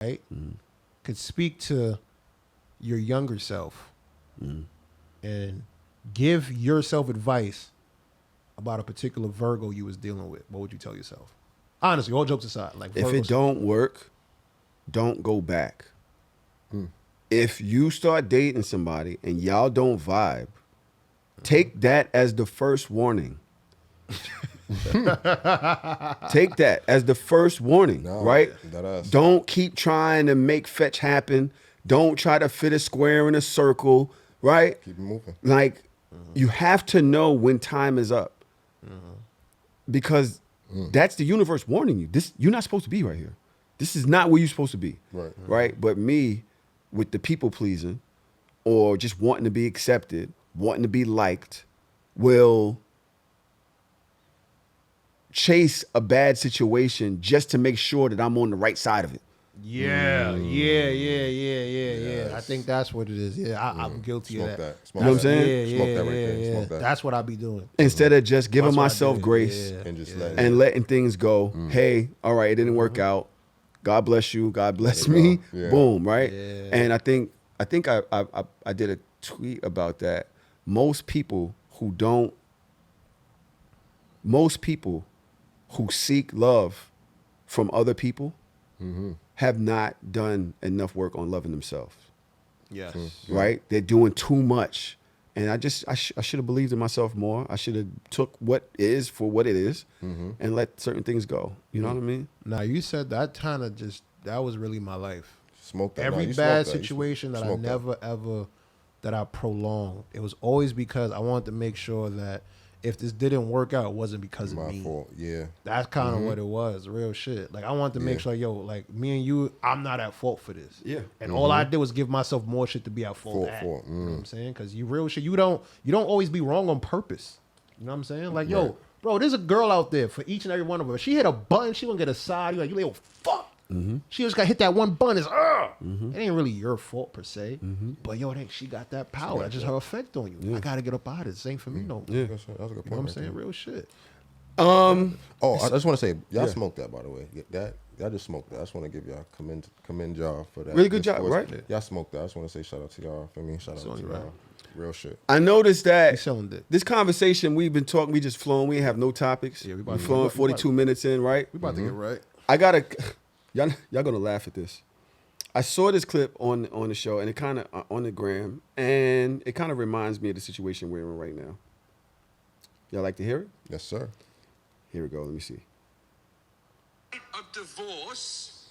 right, could speak to your younger self and give yourself advice about a particular Virgo you was dealing with, what would you tell yourself? Honestly, all jokes aside. Like, if it don't work, don't go back. If you start dating somebody and y'all don't vibe, take that as the first warning. Take that as the first warning, right? Don't keep trying to make fetch happen. Don't try to fit a square in a circle, right? Keep it moving. Like, you have to know when time is up. Because that's the universe warning you. You're not supposed to be right here. This is not where you're supposed to be. Right? But me, with the people pleasing or just wanting to be accepted, wanting to be liked, will chase a bad situation just to make sure that I'm on the right side of it. Yeah. I think that's what it is. Yeah, I'm guilty of that. You know what I'm saying? Smoke that right there. Smoke that. That's what I be doing. Instead of just giving myself grace and just letting things go. Hey, all right, it didn't work out. God bless you. God bless me. Boom, right? And I think I did a tweet about that. Most people who seek love from other people have not done enough work on loving themselves. Yes. Right? They're doing too much. And I should have believed in myself more. I should have took what is for what it is and let certain things go. You know what I mean? Now, you said that kind of that was really my life. Smoke that. Every bad situation that I never, ever, that I prolonged, it was always because I wanted to make sure that if this didn't work out, it wasn't because of me. My fault, yeah. That's kind of what it was, real shit. Like, I wanted to make sure, yo, like, me and you, I'm not at fault for this. Yeah. And all I did was give myself more shit to be at fault at. You know what I'm saying? Because you real shit, you don't always be wrong on purpose. You know what I'm saying? Like, yo, bro, there's a girl out there for each and every one of them. If she hit a button, she gonna get a side. You're like, yo, fuck. She just got hit that one button. It's it ain't really your fault per se, but yo, she got that power. That's just her effect on you. I gotta get up out of it. This ain't for me no more. Yeah, that's a good point. You know what I'm saying? Real shit. I just want to say, y'all smoked that, by the way. Y'all just smoked that. I just want to give y'all commend y'all for that. Really good job, right? Y'all smoked that. I just want to say shout out to y'all. For me, shout out to y'all. Real shit. I noticed that selling it. This conversation we've been talking, we just flowing. We have no topics. Yeah, we flowing 42 minutes in, right? We about to get right. I gotta. Y'all gonna laugh at this. I saw this clip on the show, and it kind of on the gram, and it kind of reminds me of the situation we're in right now. Y'all like to hear it? Yes, sir. Here we go. Let me see. Of divorce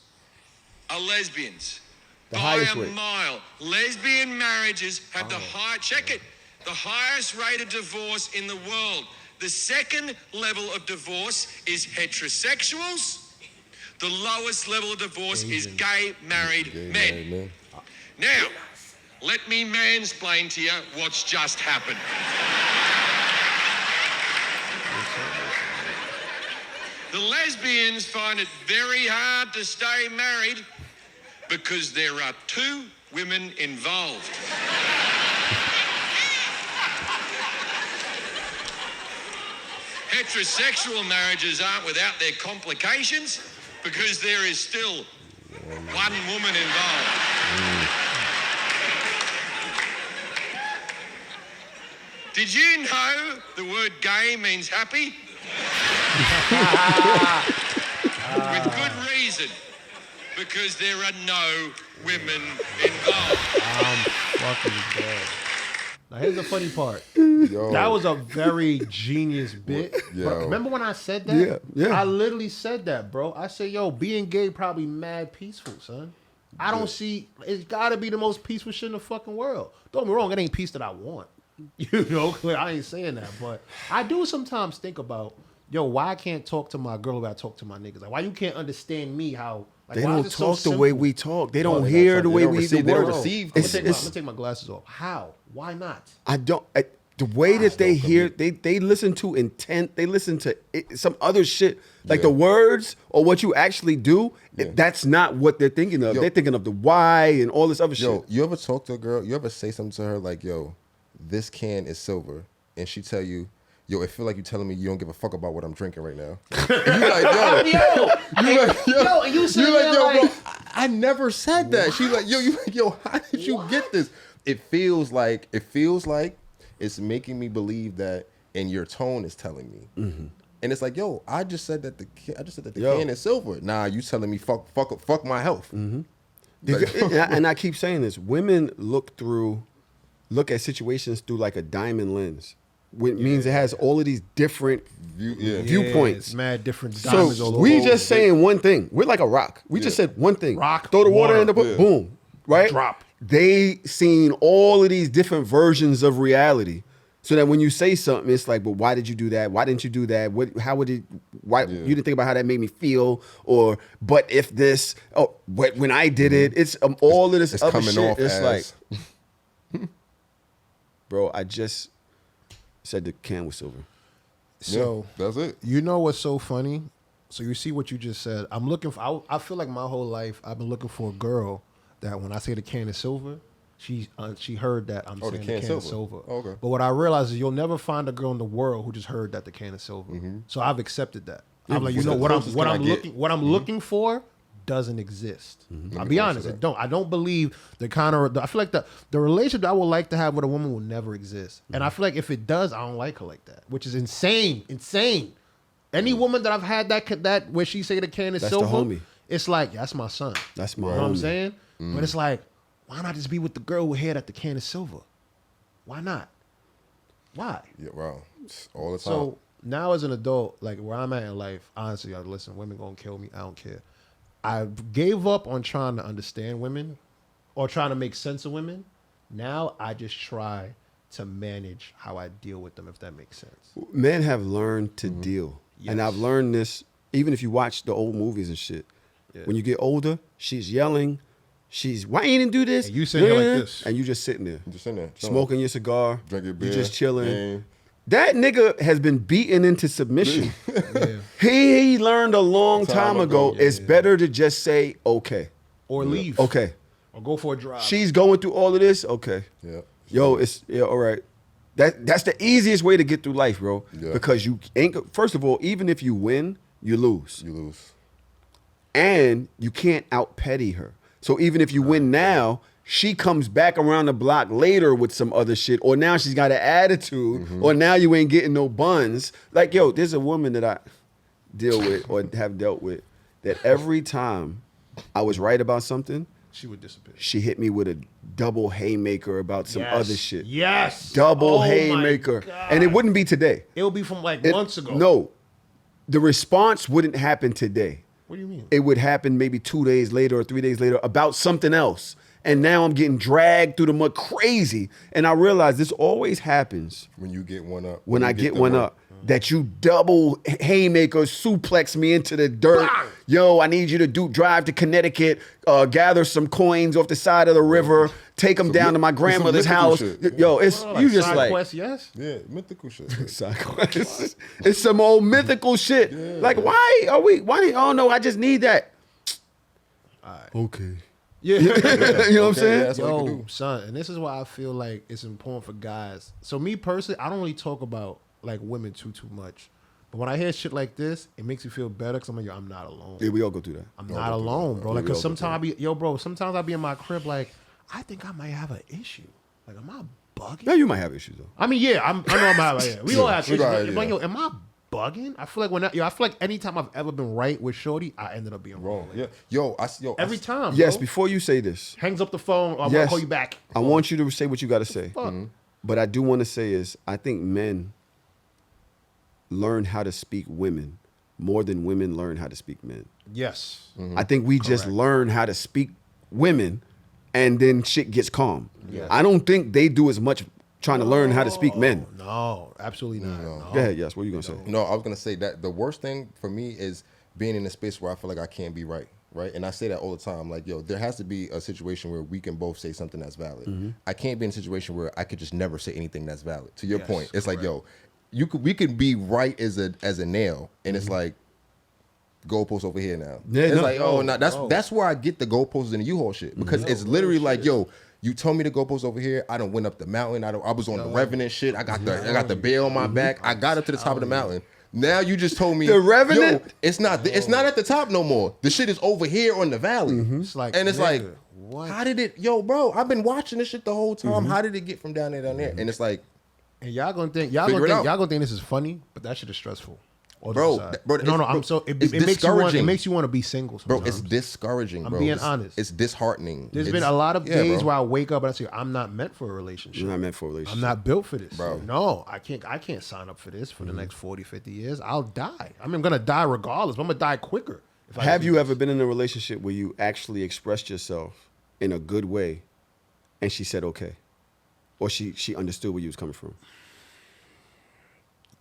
are lesbians. The highest by a rate. mile. Lesbian marriages have the highest rate of divorce in the world. The second level of divorce is heterosexuals. The lowest level of divorce is gay married men. Now, let me mansplain to you what's just happened. The lesbians find it very hard to stay married because there are two women involved. Heterosexual marriages aren't without their complications because there is still one woman involved. Did you know the word gay means happy? With good reason, because there are no women involved. I'm fucking dead. Now here's the funny part. That was a very genius bit. Bro, remember when I said that? Yeah. I literally said that, bro. I said, yo, being gay probably mad peaceful, son. I don't see, it's gotta be the most peaceful shit in the fucking world. Don't get me wrong, it ain't peace that I want. You know, I ain't saying that, but I do sometimes think about, yo, why I can't talk to my girl the way I talk to my niggas? Like, why you can't understand me how, like, they why don't is it talk so the way simple? we talk. They don't hear the way we receive. the They don't word. receive. I'm gonna take my glasses off. How? Why not? I don't. The way that they hear, they listen to intent. They listen to some other shit, like the words or what you actually do. That's not what they're thinking of. They're thinking of the why and all this other shit. Yo, you ever talk to a girl? You ever say something to her like, "Yo, this can is silver," and she tell you, "Yo, it feel like you telling me you don't give a fuck about what I'm drinking right now." And you like, yo, and you say, you like, yo, bro, I never said that. She like, yo, how did you get this? It feels like it's making me believe that, and your tone is telling me. And it's like, yo, I just said that the can is silver. Nah, you telling me fuck my health. And I keep saying this. Women look at situations through like a diamond lens. Which means it has all of these different viewpoints. It's mad different diamonds. So we just saying one thing. We're like a rock. We just said one thing. Rock, throw the water in the boom, right? Drop. They seen all of these different versions of reality. So that when you say something, it's like, but why did you do that? Why didn't you do that? Why you didn't think about how that made me feel? Or, but if this, when I did it, it's all of this other coming shit. off It's as... like, bro, I just said the can was silver. So that's it. You know what's so funny? So you see what you just said. I'm looking for. I feel like my whole life I've been looking for a girl that when I say the can is silver, she heard that I'm saying the can is silver. Oh, okay. But what I realize is you'll never find a girl in the world who just heard that the can is silver. So I've accepted that. I'm like, you know what I'm looking for doesn't exist. I'll be honest, it don't. I don't believe the kind of. I feel like the relationship I would like to have with a woman will never exist. And I feel like if it does, I don't like her like that, which is insane. Any woman that I've had that where she say the can is silver, the homie. It's like that's my son. That's my You know what I'm homie. saying? But it's like, why not just be with the girl who had that the can is silver? Why not? Why? Yeah, wow. All the time. So now as an adult, like where I'm at in life, honestly, listen, women gonna kill me. I don't care. I gave up on trying to understand women or trying to make sense of women. Now I just try to manage how I deal with them, if that makes sense. Men have learned to deal. Yes. And I've learned this, even if you watch the old movies and shit. Yeah. When you get older, she's yelling. Why you didn't do this? And you sitting here like this. And you just sitting there. Just in there. Smoking your cigar. Drinking beer. You just chilling. Game. That nigga has been beaten into submission. He learned a long time ago. It's better to just say, okay. Or leave. Okay. Or go for a drive. She's going through all of this. Okay. Yeah. Yo, all right. That's the easiest way to get through life, bro. Yeah. Because you ain't, first of all, even if you win, you lose. You lose. And you can't out petty her. So even if you win now, she comes back around the block later with some other shit, or now she's got an attitude, or now you ain't getting no buns. Like, yo, there's a woman that I deal with or have dealt with that every time I was right about something, she would disappear. she hit me with a double haymaker about some other shit. Yes. Double haymaker. And it wouldn't be today. It would be from like months ago. No. The response wouldn't happen today. What do you mean? It would happen maybe 2 days later or 3 days later about something else. And now I'm getting dragged through the mud crazy. And I realize this always happens When you get one up. when I get one up. That you double haymaker suplex me into the dirt. Bang! Yo, I need you to drive to Connecticut, gather some coins off the side of the river, take them down to my grandmother's house. shit. Yo, it's you just side like quest, yes. Yeah, mythical shit. side quest. It's some old mythical shit. Like why? Oh no, I just need that. Okay. Yeah. You know what I'm saying? That's what you can Yo, do. son, and this is why I feel like it's important for guys. So me personally, I don't really talk about like women too much. But when I hear shit like this, it makes me feel better because I'm like, yo, I'm not alone. Yeah, we all go through that. I'm not alone, bro. Like, we cause all go sometimes sometimes I'll be in my crib like, I think I might have an issue. Like, am I bugging? Yeah, you might have issues though. I mean, yeah, I know I'm having. Yeah. We all have issues. right, But, like, yo, am I bugging? I feel like I feel like anytime I've ever been right with Shorty, I ended up being wrong. Yeah. Yo, Every time. Yes, bro. before you say this, Hangs up the phone. I'm gonna yes, call you back. I want you to say what you got to say. Fuck. But I do want to say is I think men learn how to speak women more than women learn how to speak men. Yes. I think we just learn how to speak women and then shit gets calm. Yes. I don't think they do as much trying to learn how to speak men. No, absolutely not. No. Go ahead, yes. What are you going to say? No, I was gonna say that the worst thing for me is being in a space where I feel like I can't be right. And I say that all the time. Like, yo, there has to be a situation where we can both say something that's valid. I can't be in a situation where I could just never say anything that's valid. To your point, it's like, yo, we could be right as a nail, and it's like goalpost over here now. Yeah, it's no. like, oh, no, that's where I get the goalposts in the U-Haul shit, because it's literally like, yo, you told me the goalpost over here. I done went up the mountain. I was on the Revenant shit. I got the bear on my back. I got up to the top of the mountain. Now you just told me The Revenant? Yo, it's not at the top no more. The shit is over here on the valley. It's like, and it's nigga, like, what? how did it? Yo, bro, I've been watching this shit the whole time. How did it get from down there down there? And it's like, And y'all gonna think this is funny, but that shit is stressful. Bro, no, I'm so it makes you want to be single sometimes. bro, it's discouraging. I'm bro. being honest. It's disheartening. There's been a lot of days where I wake up and I say, I'm not meant for a relationship. You're not meant for a relationship. I'm not built for this. Bro. No, I can't sign up for this for the next 40, 50 years. I'll die. I mean, I'm gonna die regardless, but I'm gonna die quicker. Have you ever been in a relationship where you actually expressed yourself in a good way and she said okay? Or she understood where you was coming from?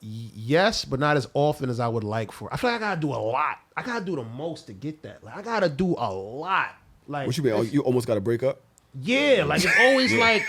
Yes, but not as often as I would like for. I feel like I gotta do a lot. I gotta do the most to get that. Like I gotta do a lot. Like What you mean? You almost got to break up? Yeah, like it's always like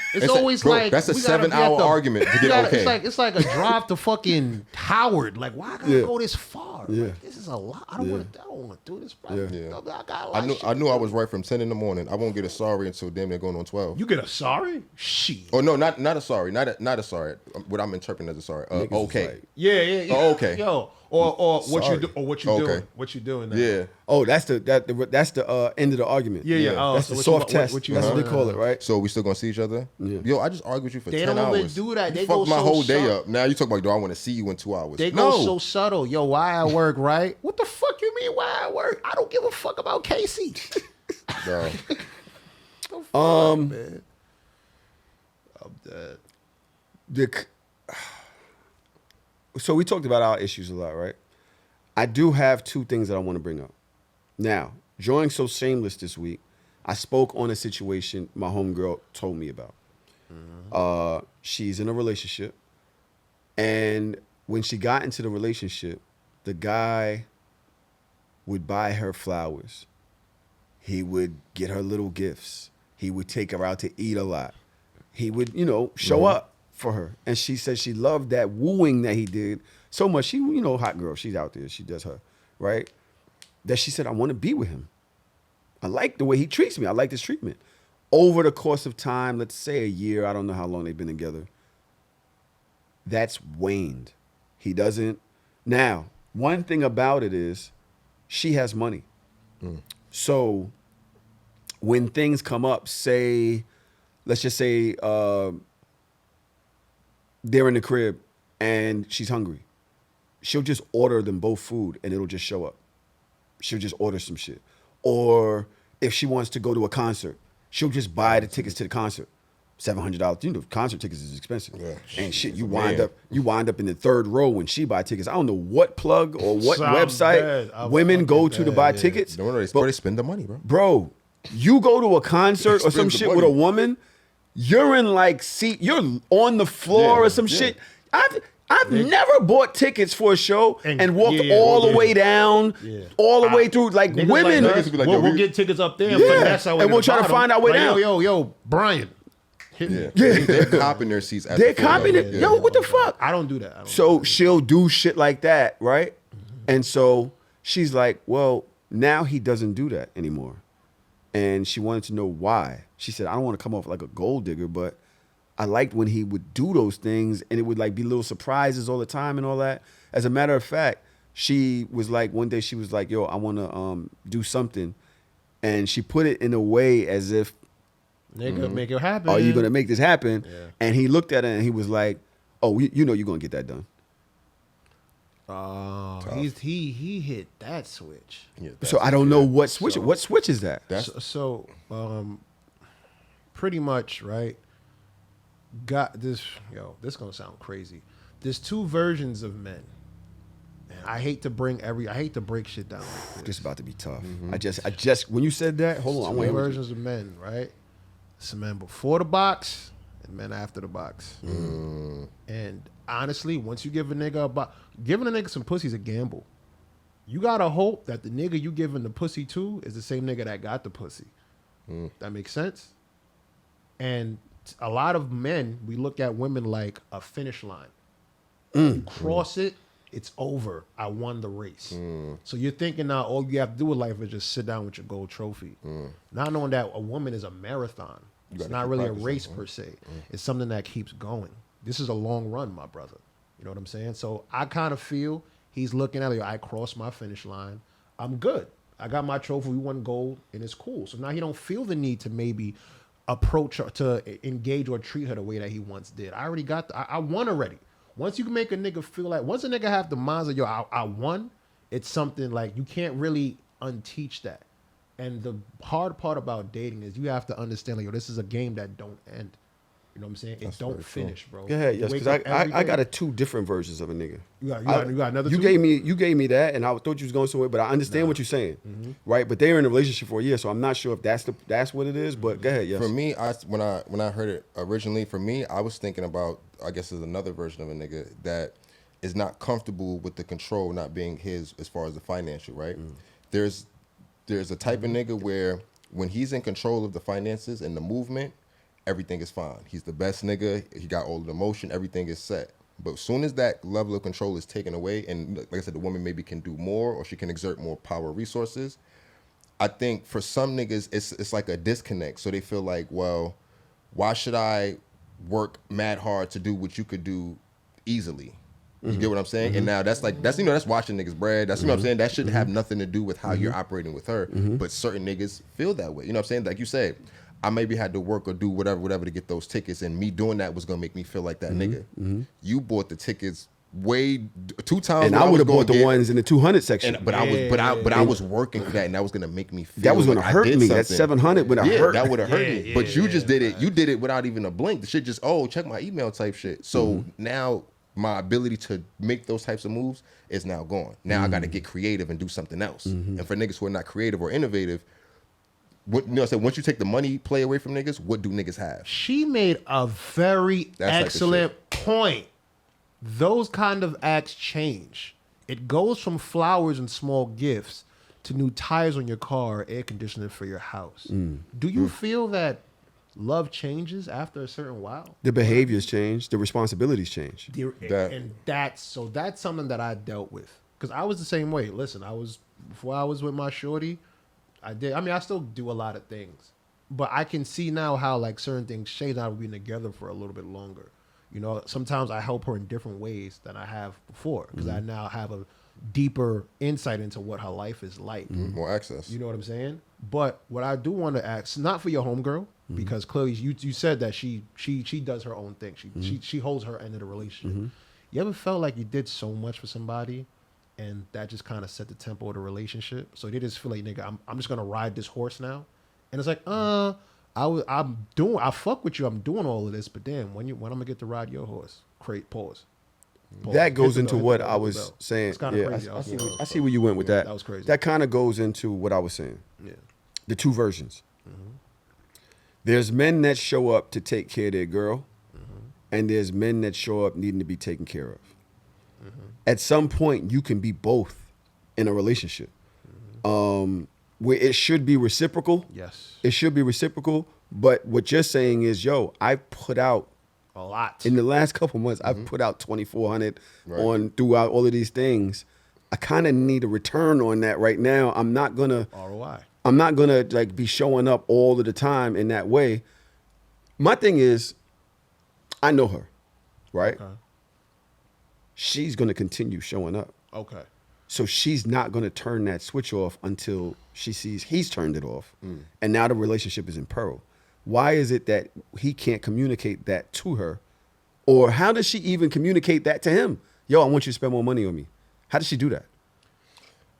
Bro, that's a 7-hour argument to get okay. It's like a drive to fucking Howard. Like, why I gotta go this far? Yeah. Like, this is a lot. I don't want to do this. Bro. Yeah. I got a lot I knew I was right from 10 in the morning. I won't get a sorry until damn near going on 12. You get a sorry? Shit. Oh no, not a sorry, not a sorry. What I'm interpreting as a sorry. Okay. Like, Yeah. Oh, okay. Yo, or what Sorry. you do, or what you doing? What you doing now? Yeah. oh, that's the end of the argument. Yeah. Oh, That's so the what soft you- test. what you That's what doing they call now? it, right? So we still gonna see each other? Yeah. Yo, I just argued with you for They 10 don't even hours. do that. They You go fucked my so whole day subtle. up. Now you talk about, do I want to see you in 2 hours? They go so subtle. Yo, why at work, right? What the fuck you mean why at work? I don't give a fuck about Casey. Bro. Man. I'm dead. So we talked about our issues a lot, right? I do have two things that I want to bring up. Now, joining So Shameless this week, I spoke on a situation my homegirl told me about. She's in a relationship, and when she got into the relationship, the guy would buy her flowers. He would get her little gifts. He would take her out to eat a lot. He would, show up for her. And she said she loved that wooing that he did so much. She, hot girl. She's out there. She does her, right? That she said, I want to be with him. I like the way he treats me. I like this treatment. Over the course of time, let's say a year, I don't know how long they've been together, that's waned. He doesn't. Now, one thing about it is she has money. So when things come up, let's just say they're in the crib and she's hungry. She'll just order them both food and it'll just show up. She'll just order some shit. Or if she wants to go to a concert, she'll just buy the tickets to the concert. $700. Concert tickets is expensive. Yeah. And shit, you wind up in the third row when she buy tickets. I don't know what plug or what website women go to buy tickets. No, they spend the money, bro. Bro, you go to a concert or some Spend the shit money. with a woman, you're in you're on the floor or some shit. I've never bought tickets for a show and walked all the way down, all the way through. Like Niggas women, niggas be like, we'll yo, get tickets up there, Yeah. finesse our way And to we'll the try to bottom. find our way Like, down. Yo, Brian, hit me. They're copping their seats. they're copying it. Yo, what the fuck? I don't do that. So she'll do shit like that, right? And so she's like, well, now he doesn't do that anymore. And she wanted to know why. She said, I don't want to come off like a gold digger, but I liked when he would do those things and it would like be little surprises all the time and all that. As a matter of fact, she was like, one day she was like, yo, I want to do something. And she put it in a way as if, Nigga, make it happen. are you going to make this happen? Yeah. And he looked at it and he was like, oh, you know you're going to get that done. Oh, he hit that switch. Yeah, So I don't know what switch. What switch is that? So, pretty much, right? Got this. This gonna sound crazy. There's two versions of men. And I hate to break shit down. Like this. This is about to be tough. I just when you said that, hold on. Two versions of men, right? Some men before the box and men after the box. And honestly, once you give a nigga giving a nigga some pussy is a gamble. You gotta hope that the nigga you giving the pussy to is the same nigga that got the pussy. That makes sense? And a lot of men, we look at women like a finish line. You cross it, it's over. I won the race. So you're thinking now all you have to do with life is just sit down with your gold trophy. Not knowing that a woman is a marathon. It's not really a race per se. It's something that keeps going. This is a long run, my brother. You know what I'm saying? So I kind of feel He's looking at it. I crossed my finish line. I'm good. I got my trophy. We won gold, and it's cool. So now he don't feel the need to maybe approach her, to engage or treat her the way that he once did. I already got I won already. Once you can make a nigga feel like, once a nigga have the mindset, yo, I won, it's something like you can't really unteach that. And the hard part about dating is you have to understand, like, yo, this is a game that don't end. You know what I'm saying? It don't finish, bro. Go ahead, yes, because I got two different versions of a nigga. You got another you two? You gave me that, and I thought you was going somewhere, but I understand what you're saying, right? But they were in a relationship for a year, so I'm not sure if that's what it is. But go ahead, yes. For me, when I heard it originally, for me, I was thinking about, I guess there's another version of a nigga that is not comfortable with the control not being his as far as the financial, right? There's a type of nigga where when he's in control of the finances and the movement, everything is fine. He's the best nigga. He got all the emotion. Everything is set. But as soon as that level of control is taken away, and like I said, the woman maybe can do more or she can exert more power resources, I think for some niggas, it's like a disconnect. So they feel like, well, why should I work mad hard to do what you could do easily? You get what I'm saying? And now that's watching niggas bread. That's what I'm saying. That shouldn't have nothing to do with how you're operating with her. But certain niggas feel that way. You know what I'm saying? Like you said, I maybe had to work or do whatever to get those tickets, and me doing that was gonna make me feel like that nigga. You bought the tickets way 2 times, and I would have bought the ones in the 200 section. But I was working for that, and that was gonna make me feel that was gonna like hurt me. Something. That 700 would have hurt. That would have hurt me. But you just did it. You did it without even a blink. The shit just check my email type shit. So now my ability to make those types of moves is now gone. Now I got to get creative and do something else. And for niggas who are not creative or innovative, what, you know what I'm saying, once you take the money play away from niggas, what do niggas have? She made a very excellent point. Those kind of acts change. It goes from flowers and small gifts to new tires on your car, air conditioning for your house. Do you feel that love changes after a certain while? The behaviors change. The responsibilities change. And that's something that I dealt with. Because I was the same way. Listen, before I was with my shorty, I still do a lot of things, but I can see now how like certain things change now we've been together for a little bit longer. You know, sometimes I help her in different ways than I have before because I now have a deeper insight into what her life is like. More access. You know what I'm saying? But what I do want to ask, not for your homegirl, because clearly you said that she does her own thing. She holds her end of the relationship. You ever felt like you did so much for somebody and that just kind of set the tempo of the relationship? So they just feel like, nigga, I'm just gonna ride this horse now, and it's like, I fuck with you, I'm doing all of this, but damn, when I'm gonna get to ride your horse? Pause. That goes into what I was saying. It's kind of crazy. I see where you went with that. That was crazy. That kind of goes into what I was saying. Yeah. The two versions. There's men that show up to take care of their girl, and there's men that show up needing to be taken care of. At some point, you can be both in a relationship, where it should be reciprocal. Yes. It should be reciprocal. But what you're saying is, yo, I put out a lot in the last couple months. I've put out 2,400 on throughout all of these things. I kind of need a return on that right now. I'm not gonna ROI. I'm not gonna like be showing up all of the time in that way. My thing is, I know her, right? Okay. She's gonna continue showing up. Okay. So she's not gonna turn that switch off until she sees he's turned it off, and now the relationship is in peril. Why is it that he can't communicate that to her? Or how does she even communicate that to him? Yo, I want you to spend more money on me. How does she do that?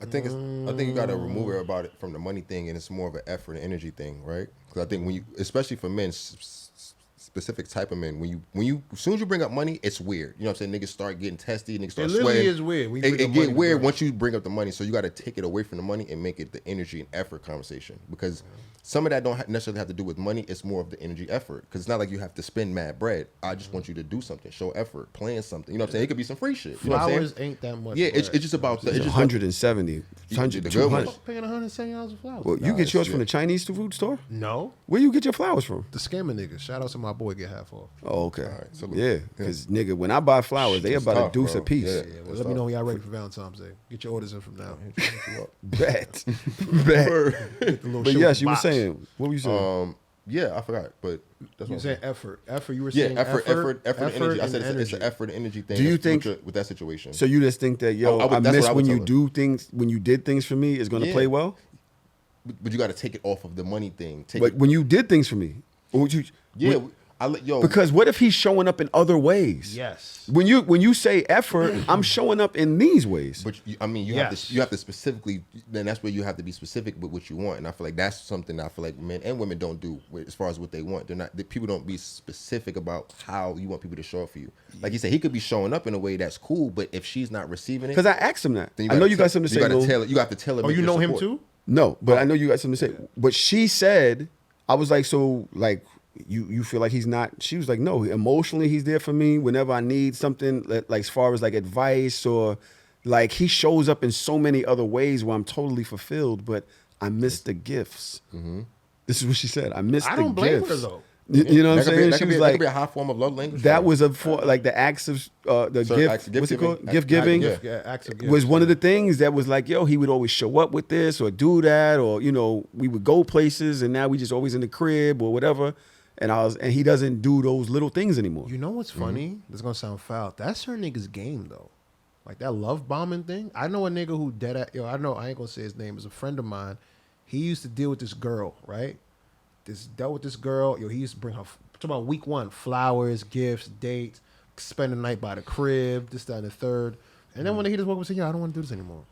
I think you got to remove her about it from the money thing, and it's more of an effort and energy thing, right? Because I think when you, especially for men, specific type of men, when you as soon as you bring up money, it's weird. You know what I'm saying? Niggas start getting testy, niggas start sweating. It literally is weird. It get weird once you bring up the money. So you got to take it away from the money and make it the energy and effort conversation, because some of that don't necessarily have to do with money. It's more of the energy effort, because it's not like you have to spend mad bread. I just want you to do something, show effort, plan something. You know what I'm saying? It could be some free shit. You know what I'm Flowers saying? ain't that much. Yeah, it's just about it's 170, 100, the good 200. ones. Paying $170 for flowers. Well, you get yours from the Chinese food store? No, Where you get your flowers from? the scammer niggas. Shout out to my boy, get half off. Oh, okay. All right, salute. Yeah, because nigga, when I buy flowers, they It's about tough, a deuce bro. a piece. Yeah. Yeah, well, let me know when y'all ready for Valentine's Day. Get your orders in from now. Bet. Bet. Get the little But shit yes, with you were box. saying. What were you saying? Yeah, I forgot, but that's You what saying effort. You were yeah, saying effort, and energy. I and said it's energy. an effort and energy thing. Do you think with that situation? So you just think that I that's miss what I would when you tell her. do things when you did things for me is going to play well? But you got to take it off of the money thing. But when you did things for me, or would you? Yo. Because what if he's showing up in other ways? Yes. When you say effort, I'm showing up in these ways. But you have to specifically. Then that's where you have to be specific with what you want. And I feel like that's something that I feel like men and women don't do as far as what they want. They're not. People don't be specific about how you want people to show up for you. Like you said, he could be showing up in a way that's cool, but if she's not receiving it, Because I asked him that. I know you got something to say. You got to tell him. Oh, you know him too? No, but I know you got something to say. But she said, I was like, so like. You feel like he's not. She was like, no, emotionally he's there for me whenever I need something, like as far as like advice, or like he shows up in so many other ways where I'm totally fulfilled, but I miss the gifts. Mm-hmm. This is what she said. I miss the gifts. I don't blame her though. You know what I'm saying? She was like, that could be a high form of love language. That was like the acts of the gift. What's it called? Gift giving. Acts of giving Was one of the things that was like, yo, he would always show up with this or do that, or we would go places, and now we just always in the crib or whatever. And he doesn't do those little things anymore. You know what's funny? This is gonna sound foul. That's her nigga's game though. Like that love bombing thing. I know a nigga who I ain't gonna say his name. Is a friend of mine. He used to deal with this girl, right? Dealt with this girl. He used to bring her. Talking about week one, flowers, gifts, dates, spend the night by the crib, this, that, and the third. And then when he just woke up and said, I don't want to do this anymore.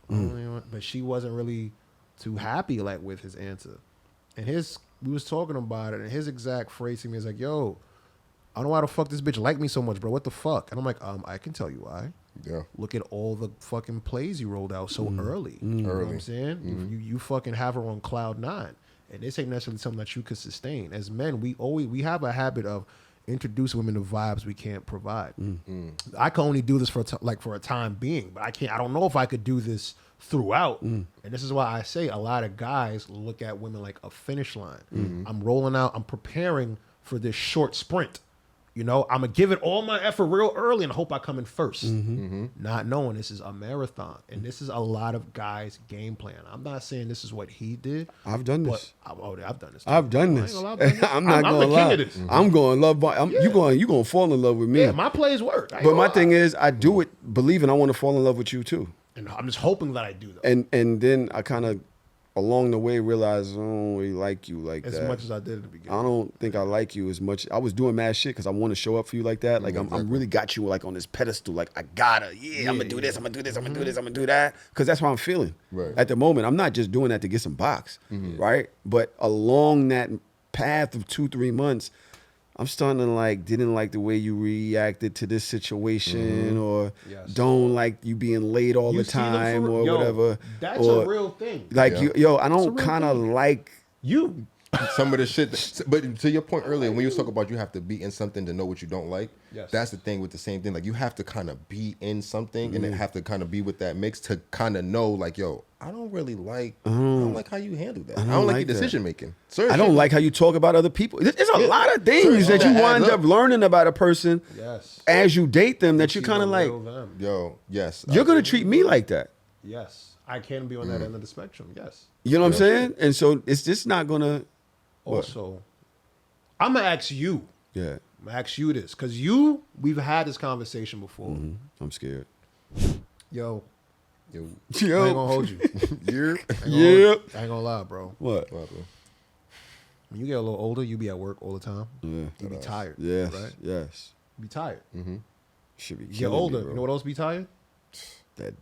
But she wasn't really too happy like with his answer. And we was talking about it, and his exact phrase to me is like, yo, I don't know why the fuck this bitch like me so much, bro. What the fuck? And I'm like, I can tell you why. Yeah. Look at all the fucking plays you rolled out so early. You know what I'm saying? You fucking have her on cloud 9. And this ain't necessarily something that you could sustain. As men, we have a habit of introducing women to vibes we can't provide. I can only do this for a time being, but I don't know if I could do this throughout. And this is why I say a lot of guys look at women like a finish line. I'm rolling out, I'm preparing for this short sprint. I'm going to give it all my effort real early and hope I come in first. Not knowing this is a marathon. And this is a lot of guys' game plan. I'm not saying this is what he did. I've done this. I've done this. I've done this. I'm not I'm going to the king lie. of this. I'm going love. You going to fall in love with me. Yeah, my plays work. But my thing is, I do it believing I want to fall in love with you too. And I'm just hoping that I do though. And then I kind of along the way realized I don't really like you like as that. much as I did at the beginning. I don't think I like you as much. I was doing mad shit because I want to show up for you like that. Like I'm really got you like on this pedestal. Like I gotta, I'm gonna do this. I'm gonna do this. I'm gonna do this. I'm gonna do that. Because that's how I'm feeling at the moment. I'm not just doing that to get some box, right? But along that path of 2-3 months, I'm starting to didn't like the way you reacted to this situation, or don't like you being late all the time, or whatever. That's a real thing. Like I don't kind of like you. Some of the shit, but to your point earlier, when you talk about you have to be in something to know what you don't like, that's the thing with the same thing. Like you have to kind of be in something, and then have to kind of be with that mix to kind of know, like, yo, I don't really like, I don't like how you handle that. I don't like your decision making. I don't like how you talk about other people. There's a lot of things that you wind up learning about a person as you date them that you kind of like, yo, you're gonna treat me like that. Yes, I can be on that end of the spectrum. Yes, you know what I'm saying, and so it's just not gonna. Also, I'm gonna ask you. Yeah. I'm gonna ask you this because we've had this conversation before. I'm scared. Yo, I ain't gonna hold you. Yeah. I ain't gonna lie, bro. What? When you get a little older, you be at work all the time. Yeah. You be tired. Yes. Right? Yes. You be tired. Should be. You get older. Me, you know what else be tired? That.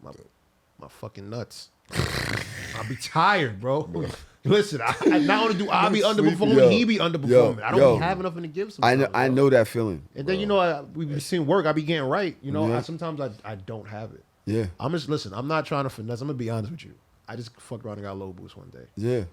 My fucking nuts. I be tired, bro. Listen, I not only do I be underperforming, he be underperforming. I don't be having nothing to give sometimes. I know that feeling. And then we be seeing work. I be getting right. Sometimes I don't have it. Yeah. I'm not trying to finesse. I'm gonna be honest with you. I just fucked around and got low boost one day. Yeah.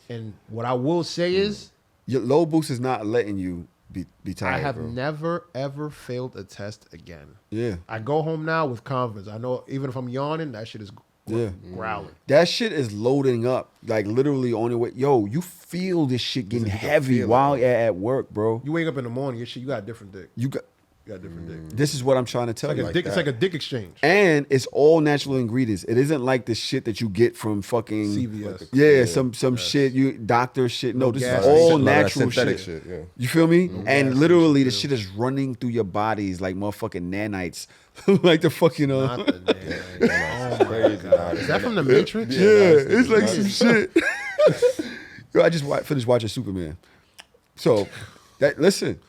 And what I will say is, your low boost is not letting you be tired. I have never ever failed a test again. Yeah. I go home now with confidence. I know even if I'm yawning, that shit is growling. That shit is loading up, like literally on your way. Yo, you feel this shit getting heavy while you're at work, bro. You wake up in the morning, your shit, you got a different dick. You got. got different dick. This is what I'm trying to tell you. It's like a dick exchange. And it's all natural ingredients. It isn't like the shit that you get from fucking CVS. Yeah, some shit you doctor shit. No, this is all natural shit. Yeah. You feel me? And literally the shit is running through your bodies like motherfucking nanites. Like the fucking Not the nanites. Oh my God. Is that from the Matrix? Yeah, it's like some shit. Yo, I just finished watching Superman. So listen.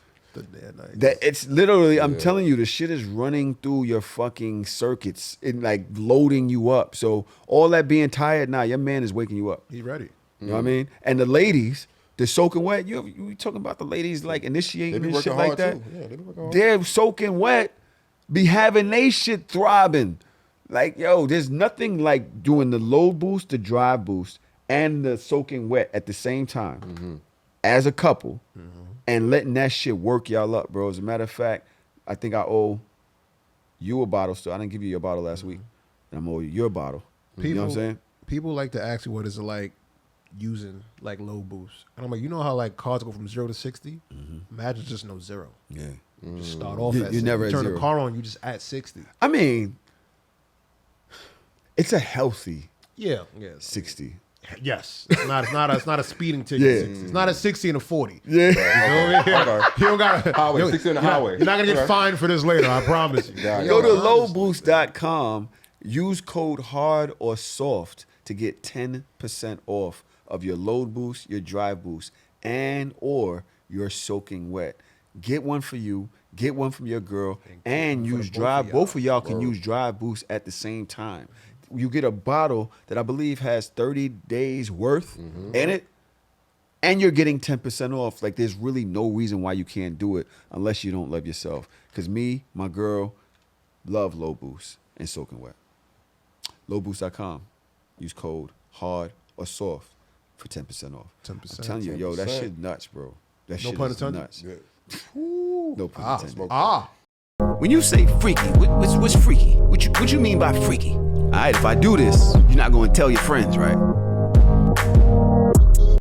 That it's literally, I'm telling you, the shit is running through your fucking circuits and like loading you up. So all that being tired, your man is waking you up. He ready. You know what I mean? And the ladies, they're soaking wet. You talking about the ladies like initiating and shit like that? Yeah, they be working hard. They're soaking wet, be having they shit throbbing. Like, yo, there's nothing like doing the load boost, the drive boost, and the soaking wet at the same time as a couple. And letting that shit work y'all up, bro. As a matter of fact, I think I owe you a bottle still. I didn't give you your bottle last week. And I'm owe you your bottle. You know what I'm saying? People like to ask you what is it like using like low boost. And I'm like, you know how like cars go from 0 to 60? Imagine just no 0. Yeah. Just start off You- at you 60. never You at turn 0. the car on, you just at 60. I mean, it's a healthy Yeah. 60. Yes. It's not a speeding ticket. Yeah. 60. It's not a 60 and a 40. Yeah. You know what I mean? Okay. You don't gotta Highway, 60 on the highway. You're not gonna get fined for this later, I promise you. Go to LOADBOOST.com, use code HARD or SOFT to get 10% off of your load boost, your drive boost, and or your soaking wet. Get one for you, get one from your girl, and use drive. Both of y'all can use drive boost at the same time. You get a bottle that I believe has 30 days worth in it, and you're getting 10% off. Like, there's really no reason why you can't do it unless you don't love yourself. Because me, my girl, love low boost and soaking wet. LOADBOOST.com. Use code HARD or SOFT for 10% off. 10%. I'm telling you, yo, that shit nuts, bro. That No shit pun is intended. nuts. Yeah. No pun intended. When you say freaky, what's freaky? What you mean by freaky? All right, if I do this, you're not going to tell your friends, right?